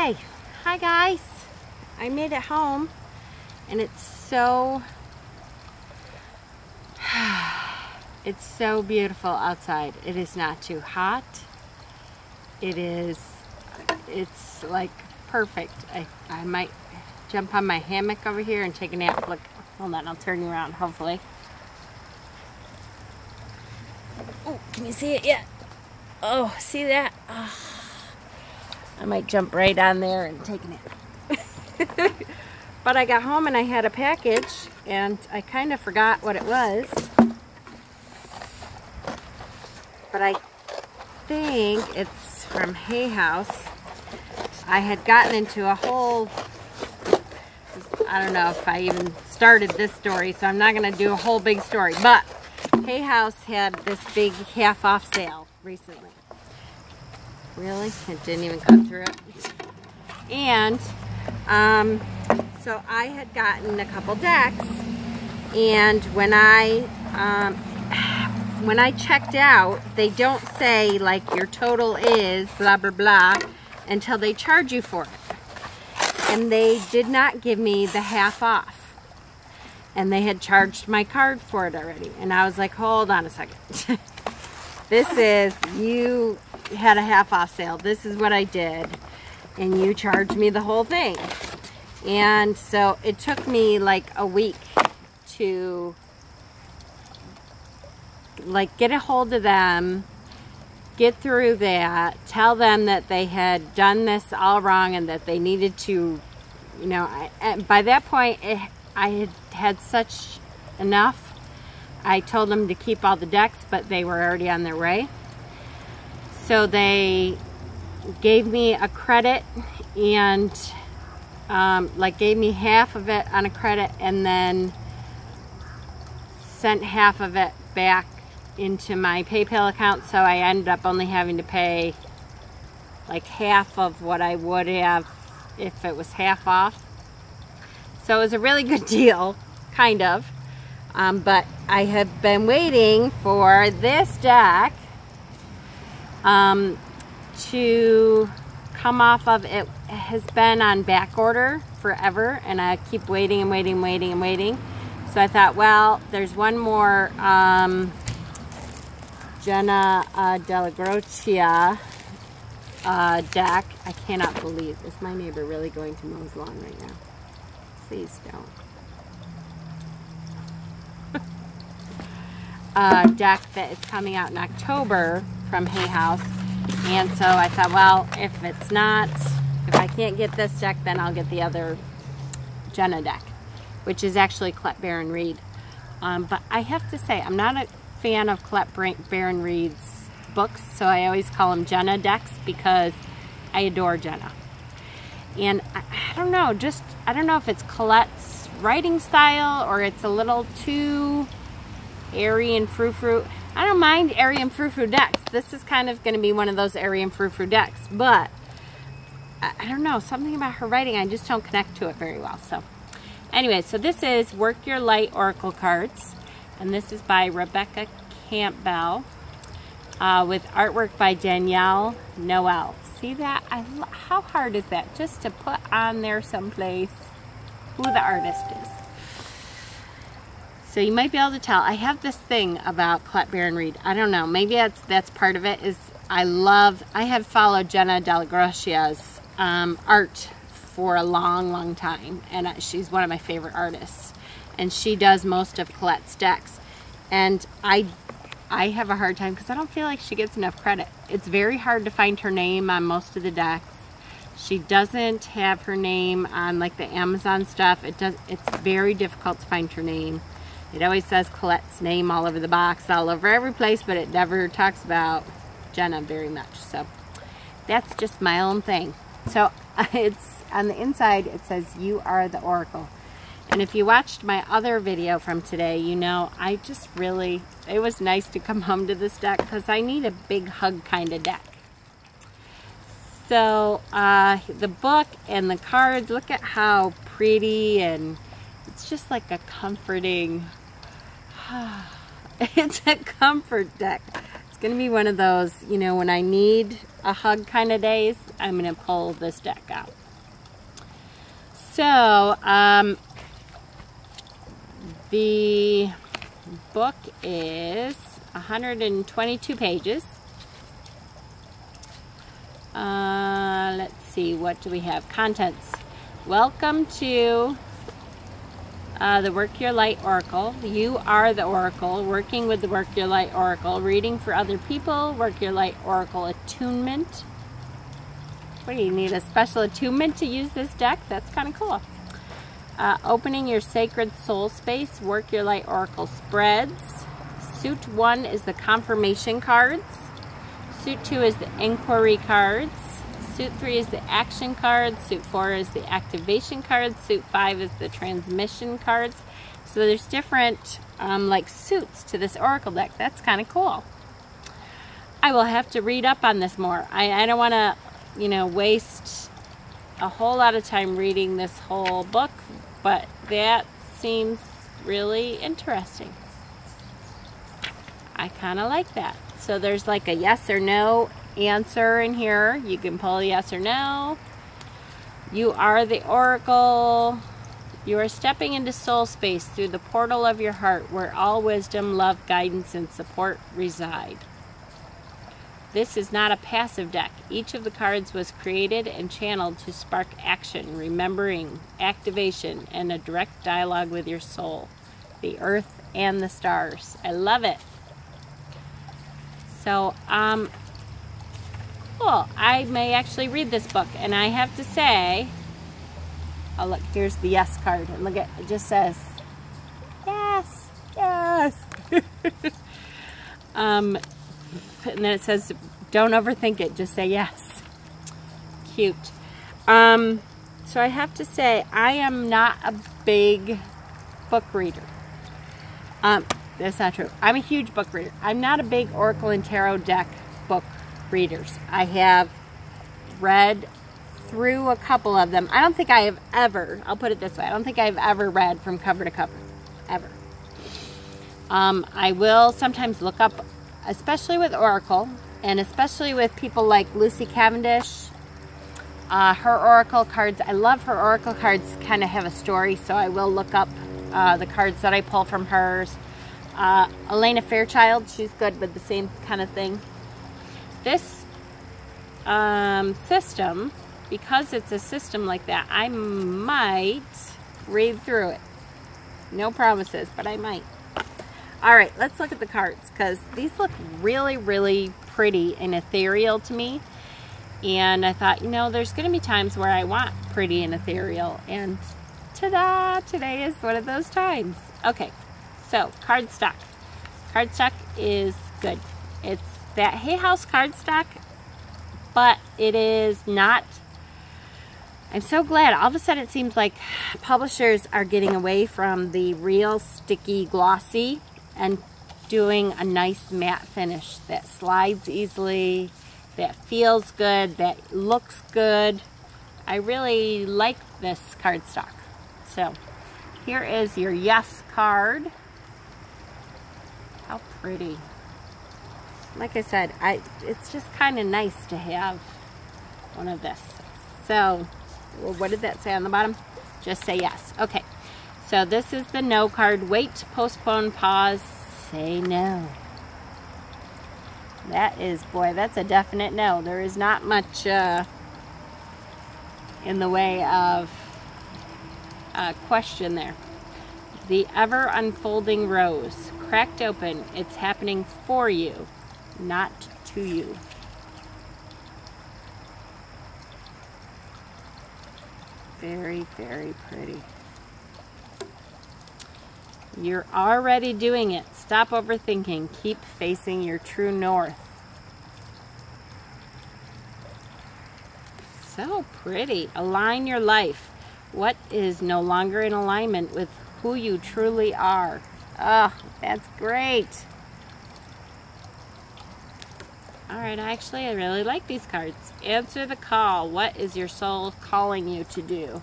Okay, hi guys. I made it home and it's so beautiful outside. It is not too hot. It's like perfect. I might jump on my hammock over here and take a nap. Look, hold on, I'll turn you around hopefully. Oh, can you see it yet? Oh, see that? Oh, I might jump right on there and take a nap. But I got home and I had a package and I kind of forgot what it was. But I think it's from Hay House. I had gotten into a whole, I don't know if I even started this story, so I'm not going to do a whole big story. But Hay House had this big half off sale recently. Really? It didn't even cut through it. And so I had gotten a couple decks, and when I checked out, they don't say like your total is blah blah blah until they charge you for it. And they did not give me the half off. And they had charged my card for it already. And I was like, hold on a second. You had a half off sale. This is what I did. And you charged me the whole thing. And so it took me like a week to like get a hold of them, get through that, tell them that they had done this all wrong and that they needed to, you know, by that point I had such enough. I told them to keep all the decks, but they were already on their way. So they gave me a credit and like gave me half of it on a credit and then sent half of it back into my PayPal account. So I ended up only having to pay like half of what I would have if it was half off. So it was a really good deal, kind of. But I have been waiting for this deck to come off of it. Has been on back order forever, and I keep waiting and waiting and waiting and waiting. So I thought, well, there's one more Jenna Della Gracia deck. I cannot believe, is my neighbor really going to mow his lawn right now? Please don't. Deck that is coming out in October from Hay House. And so I thought, well, if I can't get this deck, then I'll get the other Jenna deck, which is actually Colette Baron Reid. But I have to say, I'm not a fan of Colette Baron Reid's books, so I always call them Jenna decks because I adore Jenna. And I don't know, I don't know if it's Colette's writing style or it's a little too airy and frou-frou. I don't mind airy and frou-frou decks. This is kind of going to be one of those airy and frou-frou decks, but I don't know, something about her writing, I just don't connect to it very well. So anyway, so this is Work Your Light Oracle Cards, and this is by Rebecca Campbell with artwork by Danielle Noel. See that? How hard is that just to put on there someplace who the artist is? So you might be able to tell. I have this thing about Colette Baron Reid. I don't know. Maybe that's part of it. I have followed Jenna Della Gracia's art for a long, long time, and she's one of my favorite artists. And she does most of Colette's decks. And I have a hard time because I don't feel like she gets enough credit. It's very hard to find her name on most of the decks. She doesn't have her name on like the Amazon stuff. It's very difficult to find her name. It always says Colette's name all over the box, all over every place, but it never talks about Jenna very much. So that's just my own thing. So it's on the inside, it says, "You are the Oracle." And if you watched my other video from today, you know I just really, it was nice to come home to this deck because I need a big hug kind of deck. So the book and the cards, look at how pretty, and it's just like a comforting, it's a comfort deck. It's going to be one of those, you know, when I need a hug kind of days, I'm going to pull this deck out. So, the book is 122 pages. Let's see, what do we have? Contents. Welcome to the Work Your Light Oracle. You are the Oracle, working with the Work Your Light Oracle, reading for other people, Work Your Light Oracle attunement. What do you need, a special attunement to use this deck? That's kind of cool. Opening your sacred soul space, Work Your Light Oracle spreads. Suit 1 is the confirmation cards. Suit 2 is the inquiry cards. Suit 3 is the action cards. Suit 4 is the activation cards. Suit 5 is the transmission cards. So there's different like suits to this Oracle deck. That's kind of cool. I will have to read up on this more. I don't want to, you know, waste a whole lot of time reading this whole book, but that seems really interesting. I kind of like that. So there's like a yes or no answer in here. You can pull yes or no. You are the Oracle. You are stepping into soul space through the portal of your heart where all wisdom, love, guidance, and support reside. This is not a passive deck. Each of the cards was created and channeled to spark action, remembering, activation, and a direct dialogue with your soul, the earth, and the stars. I love it. So, cool. I may actually read this book, and I have to say, oh look, here's the yes card, and look at it, just says yes, yes. And then it says, don't overthink it, just say yes. Cute. So I have to say, I am not a big book reader. That's not true. I'm a huge book reader. I'm not a big Oracle and Tarot deck book readers. I have read through a couple of them. I don't think I have ever, I'll put it this way, I don't think I've ever read from cover to cover. Ever. I will sometimes look up, especially with Oracle, and especially with people like Lucy Cavendish, her Oracle cards. I love her Oracle cards, kind of have a story, so I will look up the cards that I pull from hers. Elena Fairchild, she's good with the same kind of thing. This system, because it's a system like that, I might read through it. No promises, but I might. All right, let's look at the cards, because these look really, really pretty and ethereal to me. And I thought, you know, there's going to be times where I want pretty and ethereal. And ta-da! Today is one of those times. Okay, so cardstock. Cardstock is good. It's that Hay House cardstock, but it is not. I'm so glad. All of a sudden it seems like publishers are getting away from the real sticky glossy and doing a nice matte finish that slides easily, that feels good, that looks good. I really like this cardstock. So here is your yes card. How pretty. Like I said, it's just kind of nice to have one of this. So, well, what did that say on the bottom? Just say yes. Okay. So this is the no card. Wait, postpone, pause, say no. That is, boy, that's a definite no. There is not much in the way of question there. The ever unfolding rose. Cracked open. It's happening for you, not to you. Very, very pretty. You're already doing it. Stop overthinking. Keep facing your true north. So pretty. Align your life. What is no longer in alignment with who you truly are? Oh, that's great. All right, actually, I really like these cards. Answer the call. What is your soul calling you to do?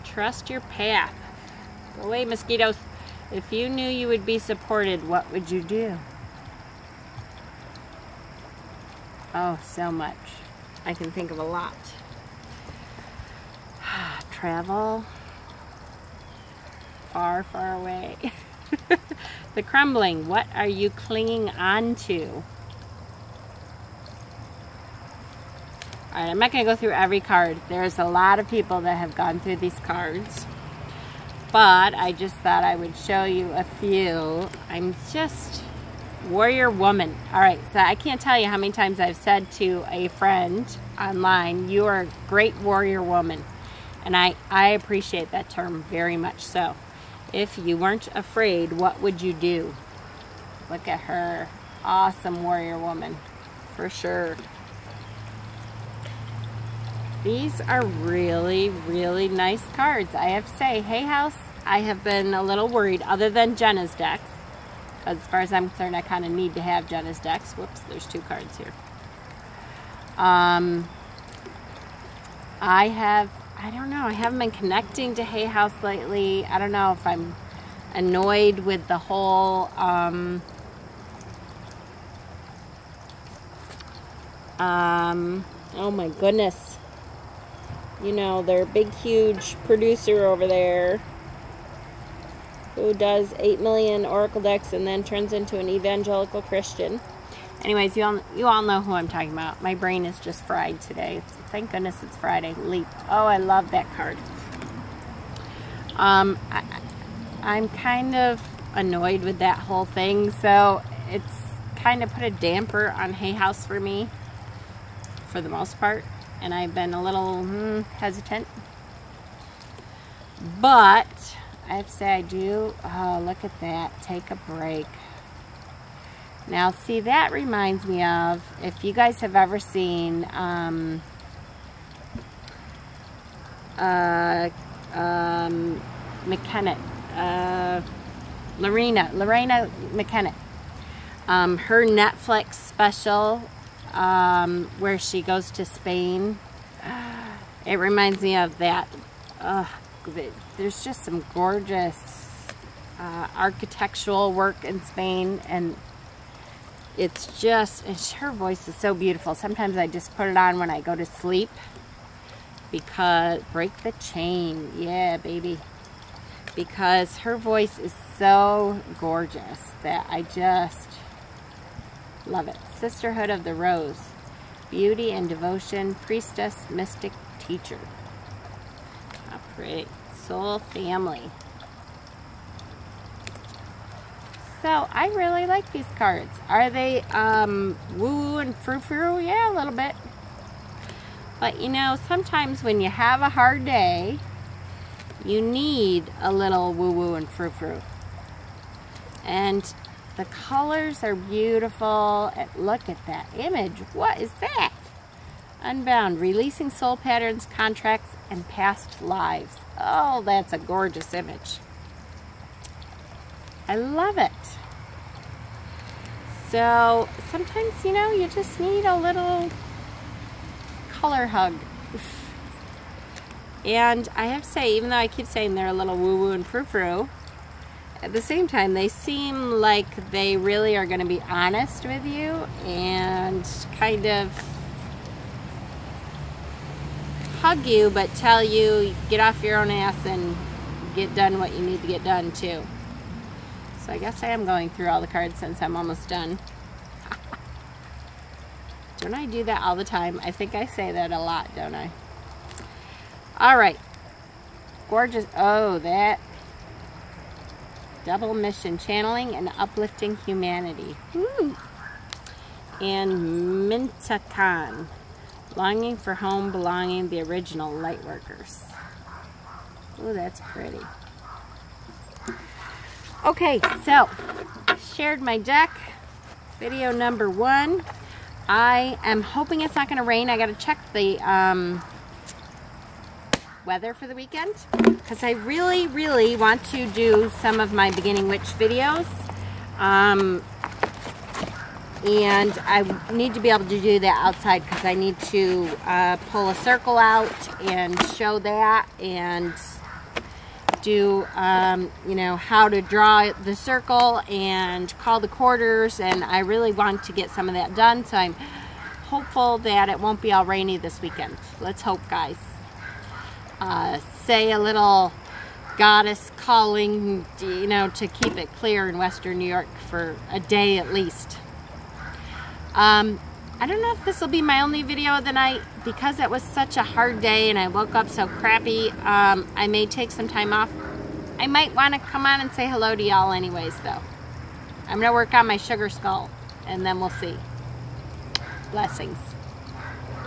Trust your path. Go away, mosquitoes. If you knew you would be supported, what would you do? Oh, so much. I can think of a lot. Travel. Far, far away. The crumbling. What are you clinging on to? Alright, I'm not going to go through every card. There's a lot of people that have gone through these cards. But I just thought I would show you a few. I'm just warrior woman. Alright, so I can't tell you how many times I've said to a friend online, you are a great warrior woman. And I appreciate that term very much so. If you weren't afraid, what would you do? Look at her. Awesome warrior woman. For sure. These are really, really nice cards. I have to say, Hay House, I have been a little worried, other than Jenna's decks. As far as I'm concerned, I kind of need to have Jenna's decks. Whoops, there's 2 cards here. I don't know, I haven't been connecting to Hay House lately. I don't know if I'm annoyed with the whole, oh my goodness. You know, their big, huge producer over there who does 8 million Oracle decks and then turns into an evangelical Christian. Anyways, you all know who I'm talking about. My brain is just fried today. Thank goodness it's Friday. Leap. Oh, I love that card. I'm kind of annoyed with that whole thing, so it's kind of put a damper on Hay House for me, for the most part, and I've been a little hesitant. But I have to say I do. Oh, look at that. Take a break. Now, see, that reminds me of, if you guys have ever seen McKenna, Lorena McKenna, her Netflix special where she goes to Spain. It reminds me of that. There's just some gorgeous architectural work in Spain, and it's just, her voice is so beautiful. Sometimes I just put it on when I go to sleep, because break the chain, yeah, baby, because her voice is so gorgeous that I just love it. Sisterhood of the Rose, beauty and devotion, priestess, mystic, teacher. How pretty. Soul family. So I really like these cards. Are they woo and frou-frou? Yeah, a little bit. But you know, sometimes when you have a hard day, you need a little woo-woo and frou-frou. And the colors are beautiful. And look at that image. What is that? Unbound, releasing soul patterns, contracts, and past lives. Oh, that's a gorgeous image. I love it. So sometimes, you know, you just need a little color hug. And I have to say, even though I keep saying they're a little woo-woo and frou-frou, at the same time, they seem like they really are going to be honest with you and kind of hug you, but tell you, get off your own ass and get done what you need to get done too. So I guess I am going through all the cards since I'm almost done. Don't I do that all the time? I think I say that a lot, don't I? All right. Gorgeous. Oh, that double mission, channeling and uplifting humanity. Woo. And Mintakan, longing for home, belonging, the original light workers. Oh, that's pretty. Okay, so shared my deck, video number 1. I am hoping it's not going to rain. I got to check the weather for the weekend, because I really, really want to do some of my beginning witch videos, and I need to be able to do that outside, because I need to pull a circle out and show that, and do, you know, how to draw the circle and call the quarters, and I really want to get some of that done, so I'm hopeful that it won't be all rainy this weekend. Let's hope, guys. Say a little goddess calling, you know, to keep it clear in Western New York for a day at least. I don't know if this will be my only video of the night because it was such a hard day and I woke up so crappy. I may take some time off. I might want to come on and say hello to y'all anyways, though. I'm going to work on my sugar skull and then we'll see. Blessings.